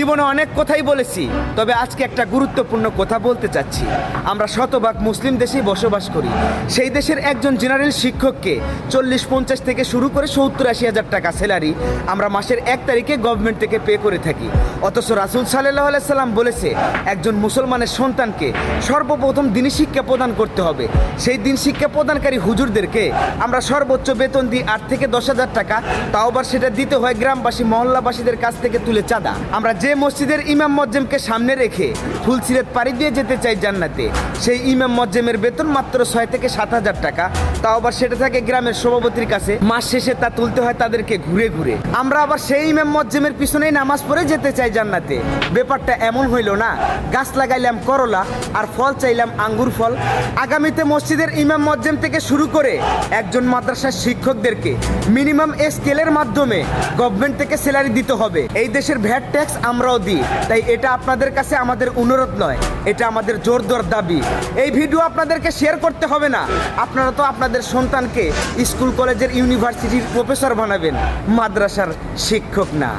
জীবনে অনেক কথাই বলেছি, তবে আজকে একটা গুরুত্বপূর্ণ কথা বলতে চাচ্ছি। আমরা শতভাগ মুসলিম দেশেই বসবাস করি। সেই দেশের একজন জেনারেল শিক্ষককে 40-50 থেকে শুরু করে 70-80 হাজার টাকা স্যালারি আমরা মাসের 1 তারিখে গভর্নমেন্ট থেকে পে করে থাকি। অথচ রাসূল সাল্লাল্লাহু আলাইহি সাল্লাম বলেছে, একজন মুসলমানের সন্তানকে সর্বপ্রথম দিনী শিক্ষা প্রদান করতে হবে। সেই দিন শিক্ষা প্রদানকারী হুজুরদেরকে আমরা সর্বোচ্চ বেতন দিই 8 থেকে 10 হাজার টাকা, তাও আবার সেটা দিতে হয় গ্রামবাসী মহল্লাবাসীদের কাছ থেকে তুলে চাঁদা। আমরা যে মসজিদের ইমাম মজ্জেমকে সামনে রেখে ফুলসিরাত পাড়ি দিয়ে যেতে চাই জান্নাতে, সেই ইমাম মজ্জেমের বেতন মাত্র 6 থেকে 7 হাজার টাকা, তাও আবার সেটা থাকে গ্রামের সভাপতির কাছে। মাস শেষে তা তুলতে হয় তাদেরকে ঘুরে ঘুরে। আমরা আবার সেই ইমাম মজ্জেমের পিছনেই নামাজ পড়ে যেতে চাই জান্নাতে। ব্যাপারটা এমন হইল না, গাছ লাগাইলাম করলা আর ফল চাইলাম আঙ্গুর ফল। আগামীতে মসজিদের ইমাম মজ্জেম থেকে শুরু করে একজন মাদ্রাসার শিক্ষকদেরকে মিনিমাম স্কেলের মাধ্যমে গভর্নমেন্ট থেকে স্যালারি দিতে হবে। এই দেশের ভ্যাট ট্যাক্স আমরাও দিই, তাই এটা আপনাদের কাছে আমাদের অনুরোধ নয়, এটা আমাদের জোরদার দাবি। এই ভিডিও আপনাদেরকে শেয়ার করতে হবে না। আপনারা তো আপনাদের সন্তানকে স্কুল কলেজের ইউনিভার্সিটির প্রফেসর বানাবেন, মাদ্রাসার শিক্ষক না।